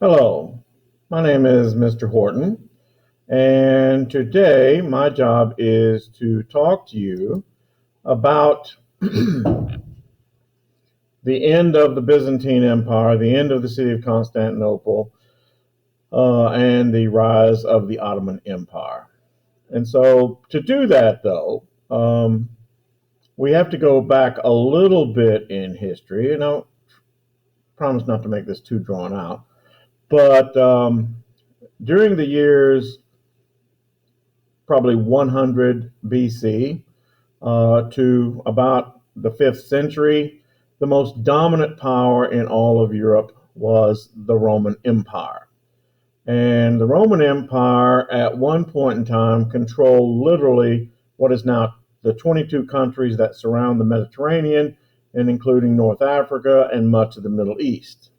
Hello, my name is Mr. Horton, and today my job is to talk to you about the end of the Byzantine Empire, the end of the city of Constantinople, and the rise of the Ottoman Empire. And so, to do that, though, we have to go back a little bit in history, and I promise not to make this too drawn out. But during the years probably 100 BC to about the 5th century, the most dominant power in all of Europe was the Roman Empire. And the Roman Empire, at one point in time, controlled literally what is now the 22 countries that surround the Mediterranean, and including North Africa and much of the Middle East.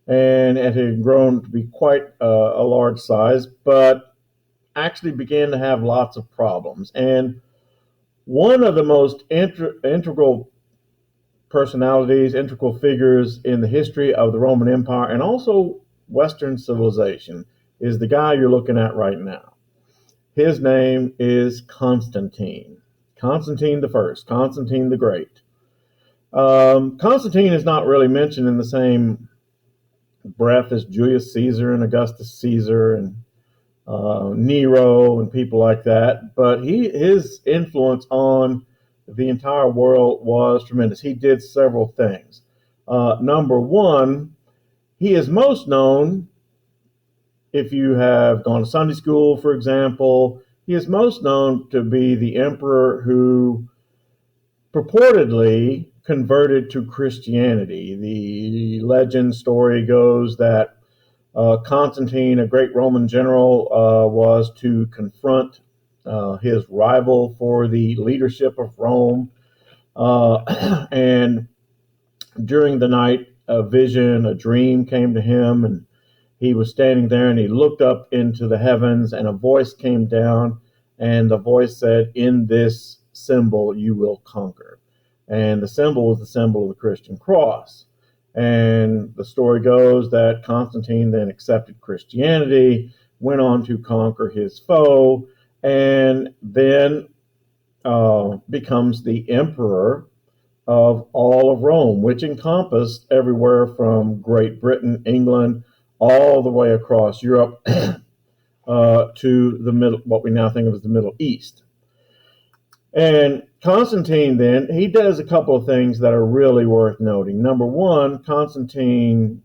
And it had grown to be quite a large size, but actually began to have lots of problems. And one of the most integral personalities, integral figures in the history of the Roman Empire and also Western civilization is the guy you're looking at right now. His name is Constantine. Constantine the First, Constantine the Great. Constantine is not really mentioned in the same breath as Julius Caesar and Augustus Caesar and Nero and people like that, but his influence on the entire world was tremendous. He did several things. Number one, he is most known, if you have gone to Sunday school, for example, he is most known to be the emperor who purportedly converted to Christianity. The legend story goes that Constantine, a great Roman general, was to confront his rival for the leadership of Rome. And during the night, a vision, a dream came to him, and he was standing there and he looked up into the heavens, and a voice came down, and the voice said, "In this symbol you will conquer." And the symbol was the symbol of the Christian cross. And the story goes that Constantine then accepted Christianity, went on to conquer his foe, and then becomes the emperor of all of Rome, which encompassed everywhere from Great Britain, England, all the way across Europe to the middle, what we now think of as the Middle East. And Constantine then, he does a couple of things that are really worth noting. Number one, Constantine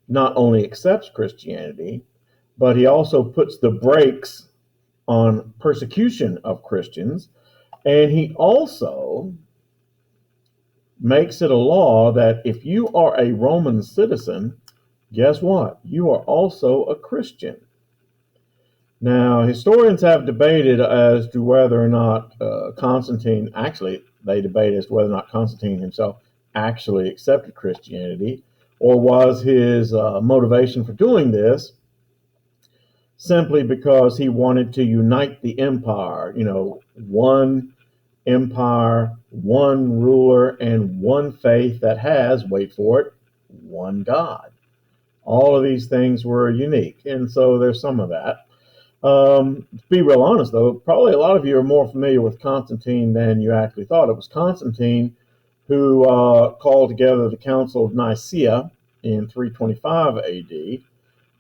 not only accepts Christianity, but he also puts the brakes on persecution of Christians. And he also makes it a law that if you are a Roman citizen, guess what? You are also a Christian. Now, historians have debated as to whether or not Constantine actually, they debate as to whether or not Constantine himself actually accepted Christianity, or was his motivation for doing this simply because he wanted to unite the empire, one empire, one ruler, and one faith that has, wait for it, one God. All of these things were unique, and so there's some of that. To be real honest, though, probably a lot of you are more familiar with Constantine than you actually thought. It was Constantine who called together the Council of Nicaea in 325 AD,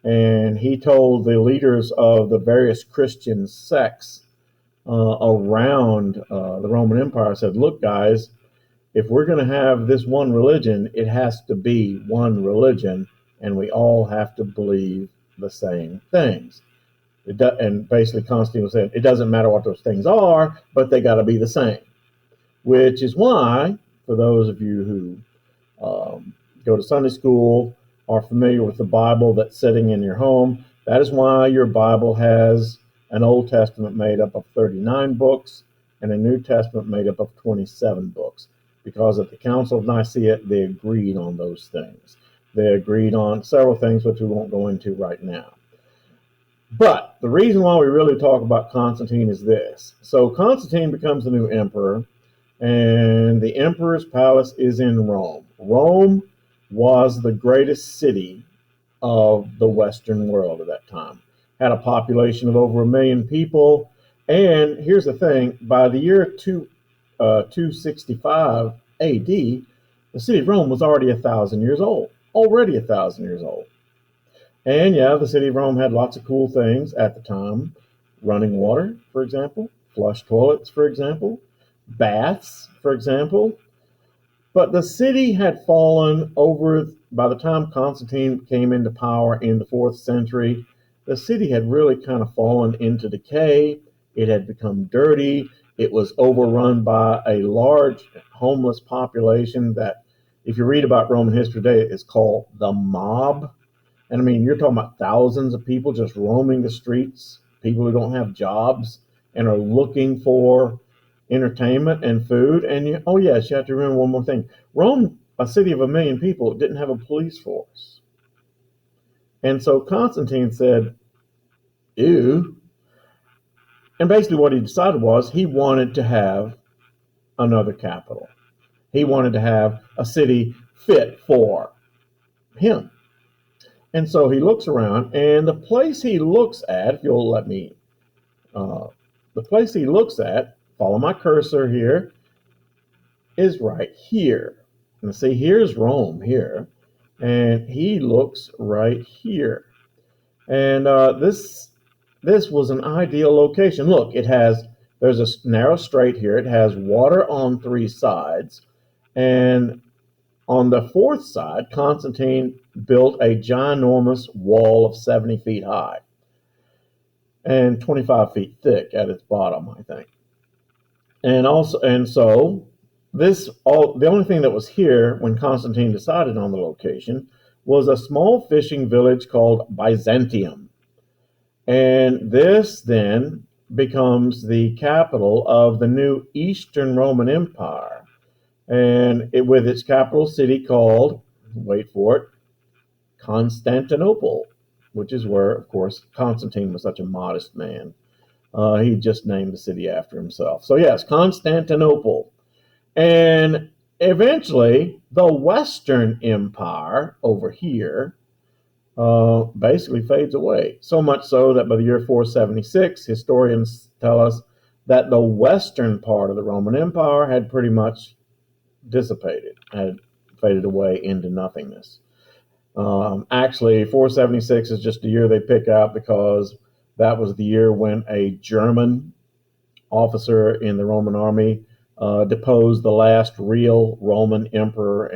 and he told the leaders of the various Christian sects around the Roman Empire, said, "Look, guys, if we're going to have this one religion, it has to be one religion, and we all have to believe the same things." And basically Constantine was saying, it doesn't matter what those things are, but they got to be the same. Which is why, for those of you who go to Sunday school, are familiar with the Bible that's sitting in your home, that is why your Bible has an Old Testament made up of 39 books and a New Testament made up of 27 books. Because at the Council of Nicaea, they agreed on those things. They agreed on several things, which we won't go into right now. But the reason why we really talk about Constantine is this. So Constantine becomes the new emperor, and the emperor's palace is in Rome. Rome was the greatest city of the Western world at that time. Had a population of over 1 million people. And here's the thing, by the year 265 AD, the city of Rome was already 1,000 years old. Already 1,000 years old. And yeah, the city of Rome had lots of cool things at the time. Running water, for example, flush toilets, for example, baths, for example. But the city had fallen over by the time Constantine came into power in the 4th century. The city had really kind of fallen into decay. It had become dirty. It was overrun by a large homeless population that, if you read about Roman history today, is called the mob. And I mean, you're talking about thousands of people just roaming the streets, people who don't have jobs and are looking for entertainment and food. And oh yes, you have to remember one more thing. Rome, a city of 1 million people, didn't have a police force. And so Constantine said, ew. And basically what he decided was he wanted to have another capital. He wanted to have a city fit for him. And so he looks around, and the place he looks at, if you'll let me, the place he looks at, follow my cursor here, is right here. And see, here's Rome here, and he looks right here. And this was an ideal location. Look, there's a narrow strait here. It has water on 3 sides, and on the 4th side, Constantine built a ginormous wall of 70 feet high and 25 feet thick at its bottom, I think. And so the only thing that was here when Constantine decided on the location was a small fishing village called Byzantium. And this then becomes the capital of the new Eastern Roman Empire. And with its capital city called, wait for it, Constantinople, which is where, of course, Constantine was such a modest man. He just named the city after himself. So yes, Constantinople. And eventually, the Western Empire over here basically fades away. So much so that by the year 476, historians tell us that the western part of the Roman Empire had pretty much dissipated, had faded away into nothingness. Actually, 476 is just a year they pick out because that was the year when a German officer in the Roman army deposed the last real Roman emperor.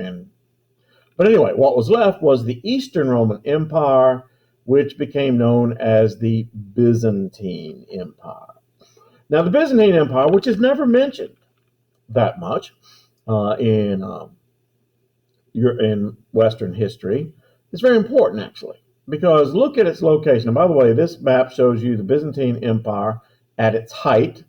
But anyway, what was left was the Eastern Roman Empire, which became known as the Byzantine Empire. Now, the Byzantine Empire, which is never mentioned that much in Western history, is very important, actually, because look at its location. And by the way, this map shows you the Byzantine Empire at its height.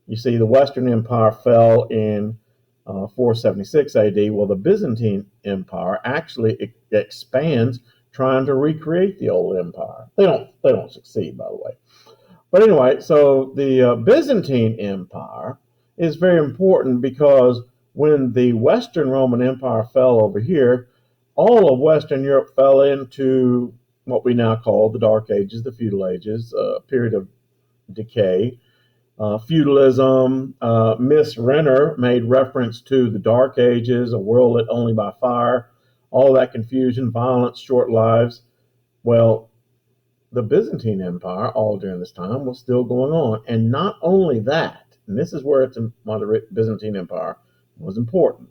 You see the Western Empire fell in 476 AD. Well, the Byzantine Empire actually expands, trying to recreate the old empire. They don't succeed, by the way. But anyway, so the Byzantine Empire is very important because when the Western Roman Empire fell over here, all of Western Europe fell into what we now call the Dark Ages, the Feudal Ages, a period of decay. Feudalism. Miss Renner made reference to the Dark Ages, a world lit only by fire, all that confusion, violence, short lives. Well, the Byzantine Empire, all during this time, was still going on. And not only that, and this is where the Byzantine Empire was important.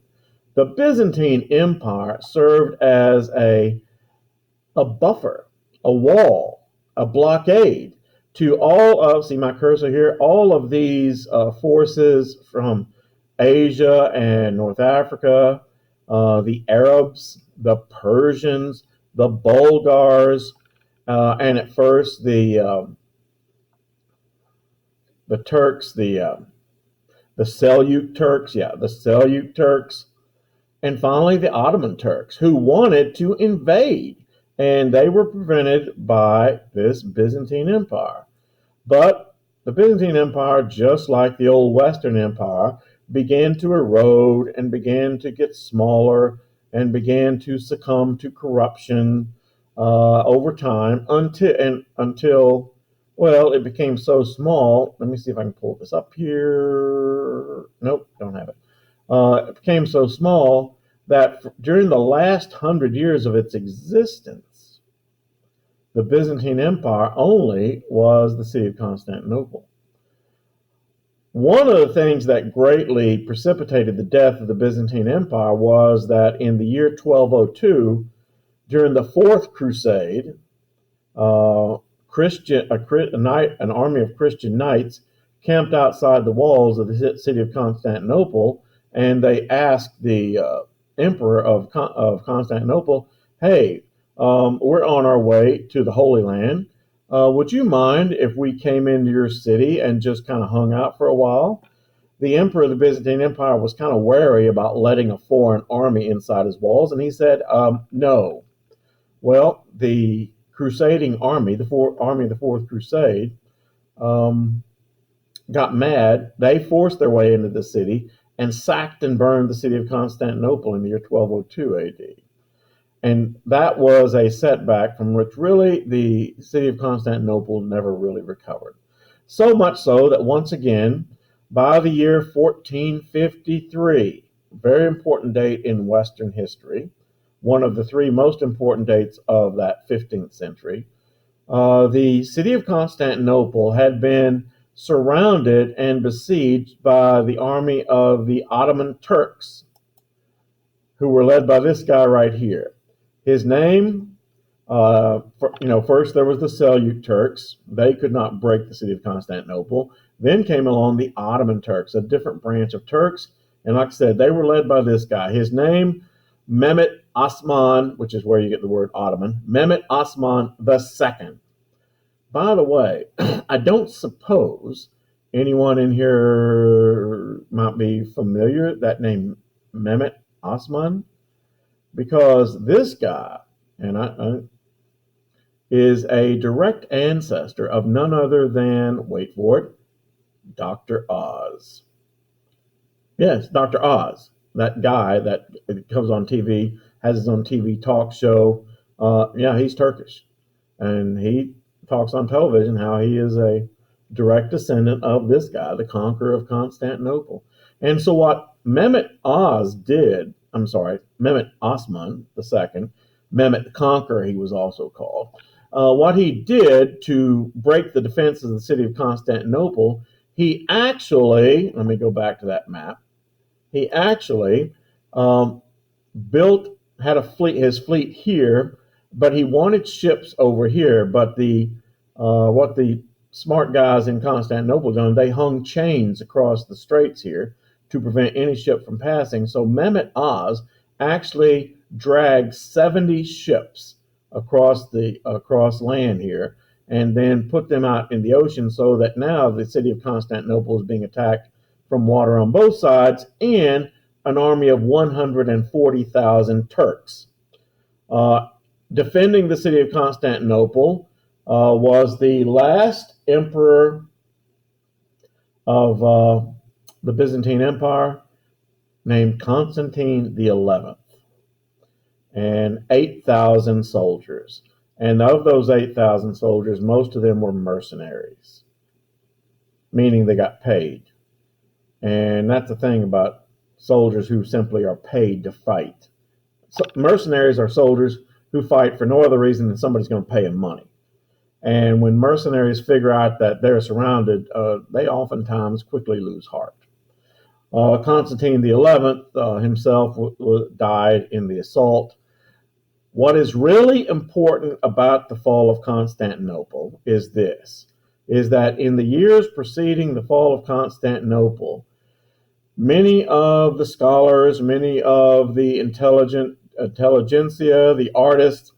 The Byzantine Empire served as a buffer, a wall, a blockade to all of, see my cursor here, all of these forces from Asia and North Africa, the Arabs, the Persians, the Bulgars, and at first the Turks, the Seljuk Turks, the Seljuk Turks, and finally the Ottoman Turks, who wanted to invade. And they were prevented by this Byzantine Empire. But the Byzantine Empire, just like the old Western Empire, began to erode and began to get smaller. and began to succumb to corruption over time until well, it became so small. Let me see if I can pull this up here. Nope, don't have it. It became so small that during the last 100 years of its existence, the Byzantine Empire only was the city of Constantinople. One of the things that greatly precipitated the death of the Byzantine Empire was that in the year 1202, during the Fourth Crusade, an army of Christian knights camped outside the walls of the city of Constantinople, and they asked the emperor of Constantinople, "Hey, we're on our way to the Holy Land. Would you mind if we came into your city and just kind of hung out for a while?" The emperor of the Byzantine Empire was kind of wary about letting a foreign army inside his walls, and he said, "No." Well, the crusading army, army of the Fourth Crusade, got mad. They forced their way into the city and sacked and burned the city of Constantinople in the year 1202 AD. And that was a setback from which really the city of Constantinople never really recovered. So much so that once again, by the year 1453, very important date in Western history, one of the three most important dates of that 15th century, the city of Constantinople had been surrounded and besieged by the army of the Ottoman Turks, who were led by this guy right here. His name, first there was the Seljuk Turks. They could not break the city of Constantinople. Then came along the Ottoman Turks, a different branch of Turks. And like I said, they were led by this guy. His name, Mehmet Osman, which is where you get the word Ottoman, Mehmet Osman II. By the way, I don't suppose anyone in here might be familiar that name Mehmet Osman, because this guy is a direct ancestor of none other than, wait for it, Dr. Oz. Yes, Dr. Oz, that guy that comes on TV, has his own TV talk show. He's Turkish, and he talks on television how he is a direct descendant of this guy, the conqueror of Constantinople. And so what Mehmet Osman II, Mehmet the Conqueror, he was also called. What he did to break the defenses of the city of Constantinople, he actually, let me go back to that map. He actually had his fleet here, but he wanted ships over here. But what the smart guys in Constantinople done, they hung chains across the straits here to prevent any ship from passing. So Mehmet Oz actually dragged 70 ships across land here, and then put them out in the ocean, so that now the city of Constantinople is being attacked from water on both sides, and an army of 140,000 Turks. Defending the city of Constantinople was the last emperor of the Byzantine Empire, named Constantine the 11th, and 8,000 soldiers. And of those 8,000 soldiers, most of them were mercenaries, meaning they got paid. And that's the thing about soldiers who simply are paid to fight. So mercenaries are soldiers who fight for no other reason than somebody's going to pay them money. And when mercenaries figure out that they're surrounded, they oftentimes quickly lose heart. Constantine the 11th himself died in the assault. What is really important about the fall of Constantinople is that in the years preceding the fall of Constantinople, many of the scholars, many of the intelligentsia, the artists,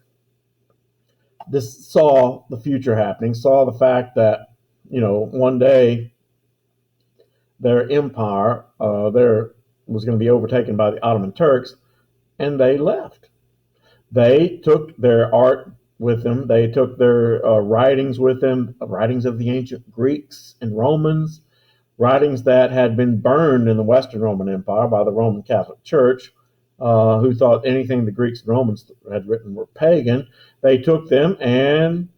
saw the future happening, saw the fact that, one day their empire was going to be overtaken by the Ottoman Turks, and they left. They took their art with them. They took their writings with them, writings of the ancient Greeks and Romans, writings that had been burned in the Western Roman Empire by the Roman Catholic Church. who thought anything the Greeks and Romans had written were pagan. They took them and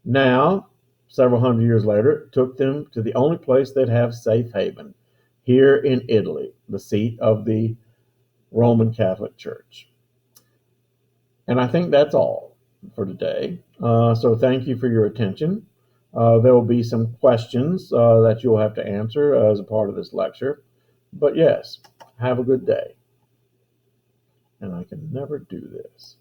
now, several hundred years later, took them to the only place they'd have safe haven, here in Italy, the seat of the Roman Catholic Church. And I think that's all for today. So thank you for your attention. There will be some questions that you'll have to answer as a part of this lecture. But yes, have a good day. And I can never do this.